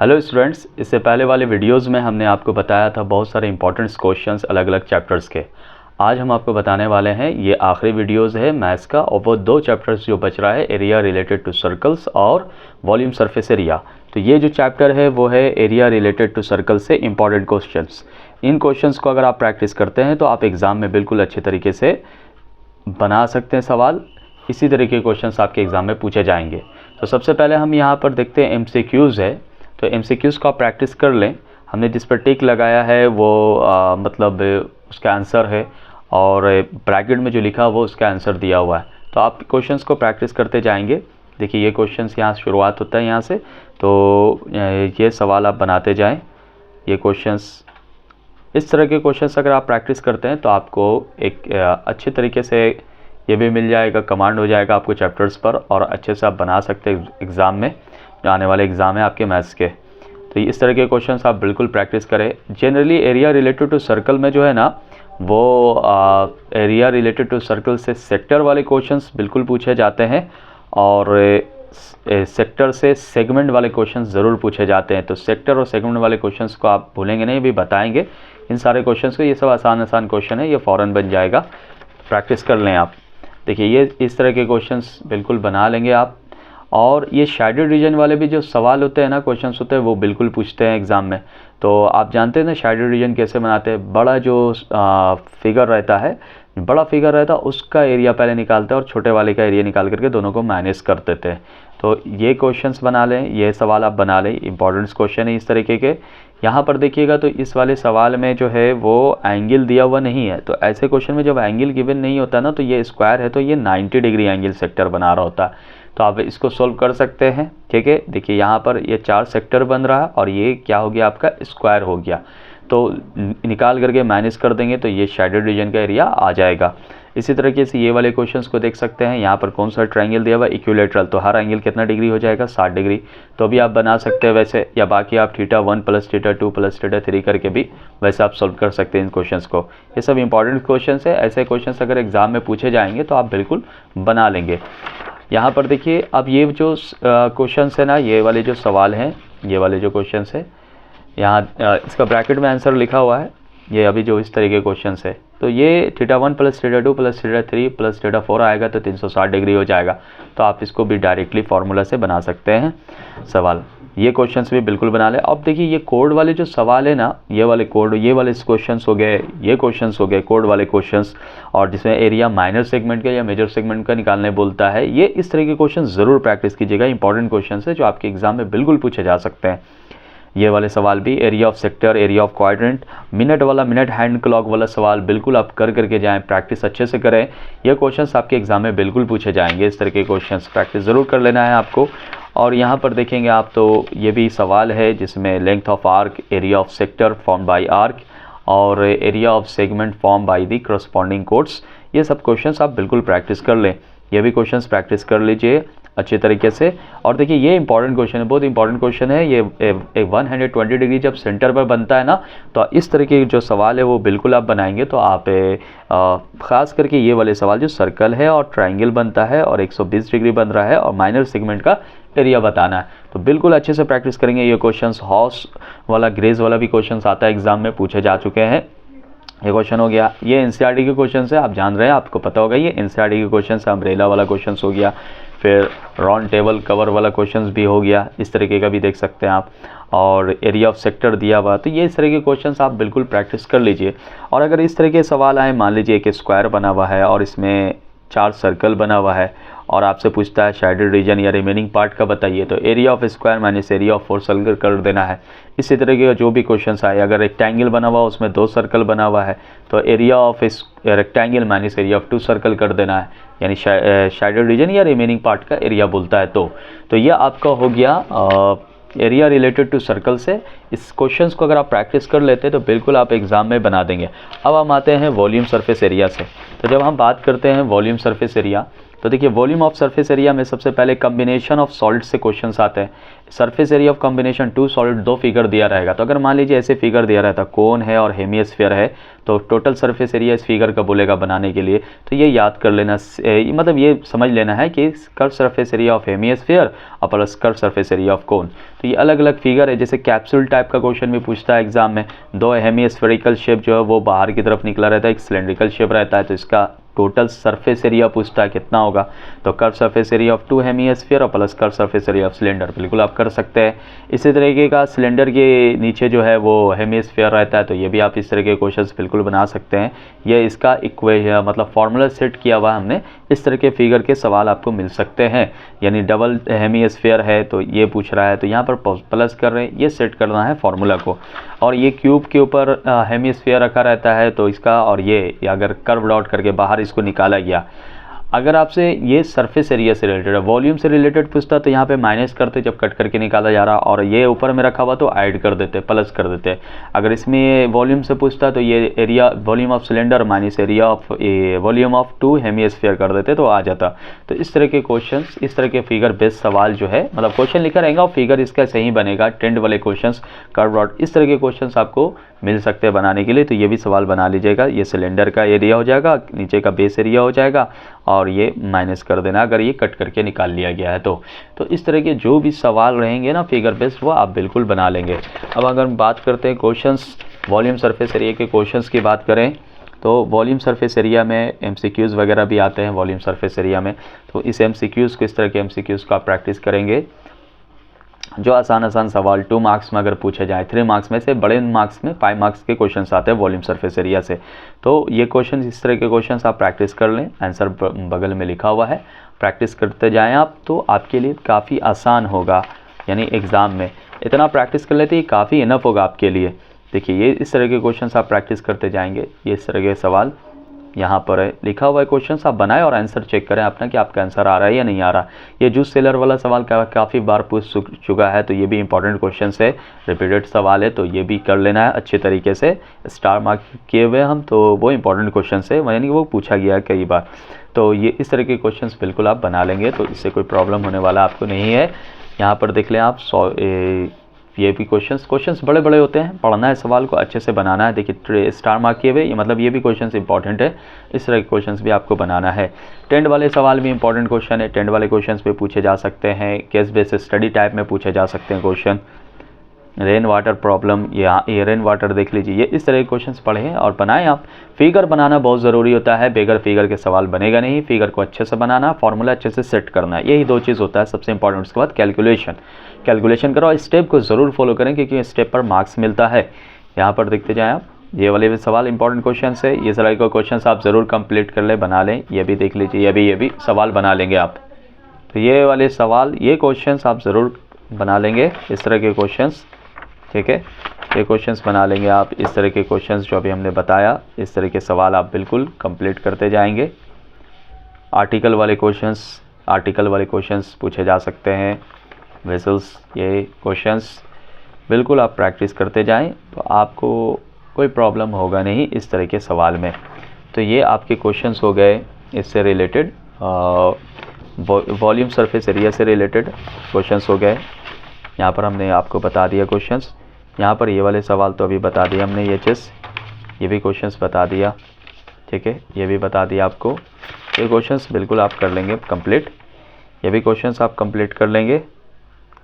Hello students, इससे पहले वाले वीडियोस में हमने आपको बताया था बहुत सारे इंपॉर्टेंट क्वेश्चंस अलग अलग चैप्टर्स के। आज हम आपको बताने वाले हैं, ये आखिरी वीडियोस है मैथ्स का, और वो दो चैप्टर्स जो बच रहा है, एरिया रिलेटेड टू सर्कल्स और वॉल्यूम सरफेस एरिया। तो ये जो चैप्टर है वो है एरिया रिलेटेड टू सर्कल से इंपॉर्टेंट क्वेश्चंस। इन क्वेश्चंस को अगर आप प्रैक्टिस करते हैं तो आप एग्ज़ाम में बिल्कुल अच्छे तरीके से बना सकते हैं सवाल। इसी तरह के क्वेश्चंस आपके एग्ज़ाम में पूछे जाएंगे। तो सबसे पहले हम यहाँ पर देखते हैं MCQs है। तो MCQs को आप प्रैक्टिस कर लें। हमने जिस पर टिक लगाया है वो मतलब उसका आंसर है, और ब्रैकेट में जो लिखा वो उसका आंसर दिया हुआ है। तो आप क्वेश्चंस को प्रैक्टिस करते जाएंगे। देखिए ये क्वेश्चंस यहाँ शुरुआत होता है यहाँ से, तो ये सवाल आप बनाते जाएं। ये क्वेश्चंस, इस तरह के क्वेश्चंस अगर आप प्रैक्टिस करते हैं तो आपको एक अच्छे तरीके से ये भी मिल जाएगा, कमांड हो जाएगा आपको चैप्टर्स पर, और अच्छे से आप बना सकते हैं एग्ज़ाम में, जो आने वाले एग्ज़ाम है आपके मैथ्स के। तो इस तरह के क्वेश्चंस आप बिल्कुल प्रैक्टिस करें। Generally area related to circle में जो है ना, वो एरिया रिलेटेड टू सर्कल से सेक्टर वाले क्वेश्चंस बिल्कुल पूछे जाते हैं, और सेक्टर से सेगमेंट वाले क्वेश्चंस ज़रूर पूछे जाते हैं। तो सेक्टर और सेगमेंट वाले क्वेश्चंस को आप भूलेंगे नहीं, भी बताएंगे इन सारे क्वेश्चंस को। ये सब आसान आसान क्वेश्चन है, ये फ़ौरन बन जाएगा, प्रैक्टिस कर लें आप। देखिए ये इस तरह के क्वेश्चंस बिल्कुल बना लेंगे आप। और ये शेडेड रीजन वाले भी जो सवाल होते हैं ना, क्वेश्चंस होते हैं, वो बिल्कुल पूछते हैं एग्ज़ाम में। तो आप जानते हैं ना शेडेड रीजन कैसे बनाते हैं। बड़ा जो फिगर रहता है, बड़ा फिगर रहता है, उसका एरिया पहले निकालते हैं और छोटे वाले का एरिया निकाल करके दोनों को माइनस कर देते हैं। तो ये क्वेश्चंस बना लें, ये सवाल आप बना लें, इंपॉर्टेंट क्वेश्चन है इस तरीके के। यहाँ पर देखिएगा तो इस वाले सवाल में जो है वो एंगल दिया हुआ नहीं है। तो ऐसे क्वेश्चन में जब एंगल गिवन नहीं होता ना, तो ये स्क्वायर है तो ये 90 डिग्री एंगल सेक्टर बना रहा होता है। तो आप इसको सोल्व कर सकते हैं, ठीक है। देखिए यहाँ पर ये 4 सेक्टर बन रहा है और ये क्या हो गया, आपका स्क्वायर हो गया। तो निकाल करके माइनस कर देंगे तो ये शेडेड रीजन का एरिया आ जाएगा। इसी तरीके से ये वाले क्वेश्चंस को देख सकते हैं। यहाँ पर कौन सा ट्रायंगल दिया हुआ है, इक्विलेटरल, तो हर एंगल कितना डिग्री हो जाएगा, 60 डिग्री। तो भी आप बना सकते हैं वैसे, या बाकी आप θ1 + θ2 + θ3 करके भी वैसे आप सोल्व कर सकते हैं इन क्वेश्चंस को। ये सब इंपॉर्टेंट क्वेश्चन है। ऐसे क्वेश्चन अगर एग्जाम में पूछे जाएंगे तो आप बिल्कुल बना लेंगे। यहाँ पर देखिए, अब ये जो क्वेश्चंस है ना, ये वाले जो सवाल हैं, ये वाले जो क्वेश्चंस है, यहाँ इसका ब्रैकेट में आंसर लिखा हुआ है। ये अभी जो इस तरह के क्वेश्चंस है, तो ये θ1 + θ2 + θ3 + θ4 आएगा तो 360 डिग्री हो जाएगा। तो आप इसको भी डायरेक्टली फार्मूला से बना सकते हैं सवाल। ये क्वेश्चंस भी बिल्कुल बना लें। अब देखिए ये कोड वाले जो सवाल है ना, ये वाले कोड, ये वाले क्वेश्चंस हो गए, ये क्वेश्चंस हो गए कोड वाले क्वेश्चंस, और जिसमें एरिया माइनर सेगमेंट का या मेजर सेगमेंट का निकालने बोलता है। ये इस तरह के क्वेश्चन ज़रूर प्रैक्टिस कीजिएगा। इंपॉर्टेंट क्वेश्चन है जो आपके एग्जाम में बिल्कुल पूछे जा सकते हैं। ये वाले सवाल भी, area of sector, area of quadrant, minute वाला, मिनट हैंड क्लॉक वाला सवाल बिल्कुल आप कर करके जाएं, प्रैक्टिस अच्छे से करें। ये क्वेश्चंस आपके एग्जाम में बिल्कुल पूछे जाएंगे। इस तरह के क्वेश्चंस प्रैक्टिस ज़रूर कर लेना है आपको। और यहाँ पर देखेंगे आप तो ये भी सवाल है जिसमें length of arc, area of sector form by arc, और area of segment form by the corresponding chords. ये सब क्वेश्चंस आप बिल्कुल प्रैक्टिस कर लें। ये भी क्वेश्चंस प्रैक्टिस कर लीजिए अच्छे तरीके से। और देखिए ये इंपॉर्टेंट क्वेश्चन है, बहुत इंपॉर्टेंट क्वेश्चन है। ये 120 डिग्री जब सेंटर पर बनता है ना, तो इस तरह के जो सवाल है वो बिल्कुल आप बनाएंगे। तो आप ख़ास करके ये वाले सवाल जो सर्कल है और ट्रायंगल बनता है और 120 डिग्री बन रहा है और माइनर सेगमेंट का एरिया बताना है, तो बिल्कुल अच्छे से प्रैक्टिस करेंगे। ये क्वेश्चंस हॉर्स वाला, ग्रेज वाला भी क्वेश्चंस आता है एग्जाम में, पूछे जा चुके हैं। ये क्वेश्चन हो गया, ये NCERT के क्वेश्चन है, आप जान रहे हैं, आपको पता होगा ये NCERT के क्वेश्चन है। अम्ब्रेला वाला क्वेश्चन हो गया, फिर राउंड टेबल कवर वाला क्वेश्चन भी हो गया, इस तरीके का भी देख सकते हैं आप। और एरिया ऑफ सेक्टर दिया हुआ, तो ये इस तरह के क्वेश्चंस आप बिल्कुल प्रैक्टिस कर लीजिए। और अगर इस तरह के सवाल आए, मान लीजिए कि स्क्वायर बना हुआ है और इसमें 4 सर्कल बना हुआ है, और आपसे पूछता है शेडेड रीजन या रिमेनिंग पार्ट का बताइए, तो area of square minus area of 4 circle कर देना है। इसी तरह के जो भी क्वेश्चंस आए, अगर रेक्टेंगल बना हुआ उसमें 2 सर्कल बना हुआ है, तो area of rectangle minus area of 2 circle कर देना है, यानी शेडेड रीजन या रिमेनिंग पार्ट का एरिया बोलता है। तो ये आपका हो गया एरिया रिलेटेड टू सर्कल से। इस क्वेश्चंस को अगर आप प्रैक्टिस कर लेते हैं तो बिल्कुल आप एग्जाम में बना देंगे। अब हम आते हैं वॉल्यूम सरफेस एरिया से। तो जब हम बात करते हैं वॉल्यूम सरफेस एरिया, तो देखिए वॉल्यूम ऑफ सरफेस एरिया में सबसे पहले कम्बिनेशन ऑफ सॉलिड से क्वेश्चंस आते हैं। Surface area of combination 2 solid, 2 figure दिया रहेगा। तो अगर मान लीजिए ऐसे फिगर दिया रहता, कोन है और हेमिस्फीयर है, तो टोटल सरफेस एरिया इस फिगर का बोलेगा बनाने के लिए। तो ये याद कर लेना, मतलब ये समझ लेना है कि curve surface area of hemisphere और plus curve surface area of cone. तो ये अलग अलग फिगर है। जैसे कैप्सूल टाइप का क्वेश्चन भी पूछता है एग्जाम में, 2 हेमिस्फेरिकल शेप जो है वो बाहर की तरफ निकला रहता है, एक सिलेंड्रिकल शेप रहता है, तो इसका टोटल सरफेस एरिया पूछता है कितना होगा। तो curve surface area of 2 hemisphere और plus curve surface area of cylinder, बिल्कुल आप कर सकते हैं। इसी तरीके का सिलेंडर के नीचे जो है वो हेमिस्फीयर रहता है, तो ये भी आप इस तरह के क्वेश्चंस बिल्कुल बना सकते हैं। ये इसका इक्वेशन मतलब फॉर्मूला सेट किया हुआ हमने, इस तरह के फिगर के सवाल आपको मिल सकते हैं। यानी डबल हेमिस्फीयर है तो ये पूछ रहा है, तो यहाँ पर प्लस कर रहे हैं, ये सेट करना है फॉर्मूला को। और ये क्यूब के ऊपर हेमिस्फीयर रखा रहता है, तो इसका और ये अगर कर्व डॉट करके बाहर इसको निकाला गया। अगर आपसे ये सरफेस एरिया से रिलेटेड है, वॉल्यूम से रिलेटेड पूछता तो यहाँ पे माइनस करते जब कट करके निकाला जा रहा, और ये ऊपर में रखा हुआ तो ऐड कर देते, प्लस कर देते। अगर इसमें वॉल्यूम से पूछता तो ये area volume of cylinder minus area of volume of 2 hemisphere कर देते तो आ जाता। तो इस तरह के क्वेश्चंस, इस तरह के फिगर बेस्ड सवाल जो है, मतलब क्वेश्चन लिखा रहेगा और फिगर इसका सही बनेगा। टेंड वाले क्वेश्चंस, कर्व डॉट, इस तरह के क्वेश्चंस आपको मिल सकते हैं बनाने के लिए। तो ये भी सवाल बना लीजिएगा। ये सिलेंडर का एरिया हो जाएगा, नीचे का बेस एरिया हो जाएगा, और ये माइनस कर देना अगर ये कट करके निकाल लिया गया है तो इस तरह के जो भी सवाल रहेंगे ना फिगर बेस्ड, वो आप बिल्कुल बना लेंगे। अब अगर हम बात करते हैं क्वेश्चंस, वॉल्यूम सरफेस एरिया के क्वेश्चंस की बात करें, तो वॉल्यूम सरफेस एरिया में एमसीक्यूज़ वगैरह भी आते हैं वॉल्यूम सरफेस एरिया में। तो इस एमसीक्यूज़ को, इस तरह के एमसीक्यूज़ को आप प्रैक्टिस करेंगे। जो आसान सवाल 2 मार्क्स में अगर पूछे जाए, 3 मार्क्स में से बड़े मार्क्स में 5 मार्क्स के क्वेश्चंस आते हैं वॉल्यूम सरफेस एरिया से। तो ये क्वेश्चन, इस तरह के क्वेश्चंस आप प्रैक्टिस कर लें, आंसर बगल में लिखा हुआ है, प्रैक्टिस करते जाएं आप, तो आपके लिए काफ़ी आसान होगा। यानी एग्ज़ाम में इतना प्रैक्टिस कर लेते ही काफ़ी इनफ होगा आपके लिए। देखिए ये इस तरह के क्वेश्चंस आप प्रैक्टिस करते जाएंगे। ये इस तरह के सवाल यहाँ पर है, लिखा हुआ है क्वेश्चंस, आप बनाएं और आंसर चेक करें अपना कि आपका आंसर आ रहा है या नहीं आ रहा। ये जूस सेलर वाला सवाल काफ़ी बार पूछ चुका है, तो ये भी इंपॉर्टेंट क्वेश्चन है, रिपीटेड सवाल है, तो ये भी कर लेना है अच्छे तरीके से। स्टार मार्क किए हुए हम, तो वो इंपॉर्टेंट क्वेश्चन है, यानी कि वो पूछा गया है कई बार। तो ये इस तरह के क्वेश्चंस बिल्कुल आप बना लेंगे, तो इससे कोई प्रॉब्लम होने वाला आपको नहीं है। यहाँ पर देख लें आप, ये भी क्वेश्चंस बड़े बड़े होते हैं, पढ़ना है सवाल को, अच्छे से बनाना है। देखिए स्टार मार्क किए हुए, मतलब ये भी क्वेश्चंस इंपॉर्टेंट है, इस तरह के क्वेश्चंस भी आपको बनाना है। टेंड वाले सवाल भी इंपॉर्टेंट क्वेश्चन है, टेंड वाले क्वेश्चंस पे पूछे जा सकते हैं, केस बेस्ड स्टडी टाइप में पूछे जा सकते हैं क्वेश्चन। रेन वाटर प्रॉब्लम, ये रेन वाटर देख लीजिए, ये इस तरह के क्वेश्चंस पढ़ें और बनाएं आप। फिगर बनाना बहुत ज़रूरी होता है, बगैर फिगर के सवाल बनेगा नहीं। फिगर को अच्छे से बनाना, फॉर्मूला अच्छे से सेट करना, यही 2 चीज़ होता है सबसे इंपॉर्टेंट। उसके बाद कैलकुलेशन करो, स्टेप को ज़रूर फॉलो करें, क्योंकि स्टेप पर मार्क्स मिलता है। यहाँ पर देखते जाएँ आप, ये वाले भी सवाल इंपॉर्टेंट क्वेश्चन है, ये सारे को क्वेश्चन आप ज़रूर कंप्लीट कर लें, बना लें। ये भी देख लीजिए, ये भी सवाल बना लेंगे आप। तो ये वाले सवाल, ये क्वेश्चन आप ज़रूर बना लेंगे, इस तरह के क्वेश्चन, ठीक है। ये क्वेश्चंस बना लेंगे आप, इस तरह के क्वेश्चंस जो अभी हमने बताया, इस तरह के सवाल आप बिल्कुल कंप्लीट करते जाएंगे। आर्टिकल वाले क्वेश्चंस पूछे जा सकते हैं, वेसल्स, ये क्वेश्चंस बिल्कुल आप प्रैक्टिस करते जाएं, तो आपको कोई प्रॉब्लम होगा नहीं इस तरह के सवाल में। तो ये आपके क्वेश्चंस हो गए इससे रिलेटेड, वॉल्यूम सरफेस एरिया से रिलेटेड क्वेश्चंस हो गए। यहाँ पर हमने आपको बता दिया क्वेश्चंस, यहाँ पर ये वाले सवाल तो अभी बता दिए हमने, ये भी क्वेश्चंस बता दिया, ठीक है, ये भी बता दिया आपको। ये क्वेश्चंस बिल्कुल आप कर लेंगे कंप्लीट, ये भी क्वेश्चंस आप कंप्लीट कर लेंगे।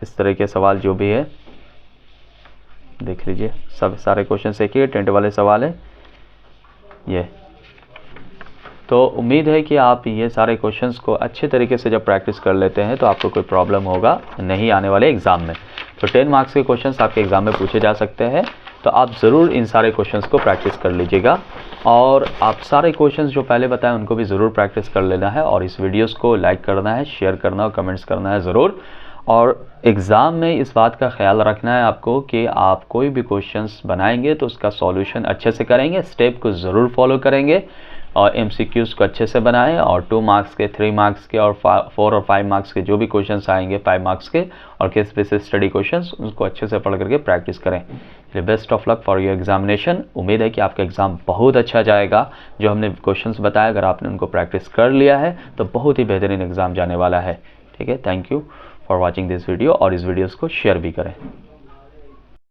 इस तरह के सवाल जो भी है देख लीजिए, सब सारे क्वेश्चंस एक ही टेंट वाले सवाल है ये। तो उम्मीद है कि आप ये सारे क्वेश्चंस को अच्छे तरीके से जब प्रैक्टिस कर लेते हैं तो आपको कोई प्रॉब्लम होगा नहीं आने वाले एग्ज़ाम में। तो 10 मार्क्स के क्वेश्चंस आपके एग्ज़ाम में पूछे जा सकते हैं, तो आप ज़रूर इन सारे क्वेश्चंस को प्रैक्टिस कर लीजिएगा। और आप सारे क्वेश्चंस जो पहले बताएं उनको भी ज़रूर प्रैक्टिस कर लेना है, और इस वीडियोस को लाइक करना है, शेयर करना और कमेंट्स करना है ज़रूर। और एग्ज़ाम में इस बात का ख्याल रखना है आपको कि आप कोई भी क्वेश्चंस बनाएंगे तो उसका सॉल्यूशन अच्छे से करेंगे, स्टेप को ज़रूर फॉलो करेंगे, और एमसीक्यूज़ को अच्छे से बनाएं। और 2 मार्क्स के, 3 मार्क्स के और 4 और 5 मार्क्स के जो भी क्वेश्चंस आएंगे, 5 मार्क्स के और केस बेसिस स्टडी क्वेश्चंस, उसको अच्छे से पढ़ करके प्रैक्टिस करें। इसलिए best of luck for your examination. उम्मीद है कि आपका एग्ज़ाम बहुत अच्छा जाएगा। जो हमने क्वेश्चंस बताया, अगर आपने उनको प्रैक्टिस कर लिया है तो बहुत ही बेहतरीन एग्ज़ाम जाने वाला है। ठीक है, thank you for watching this video, और इस वीडियोज़ को शेयर भी करें।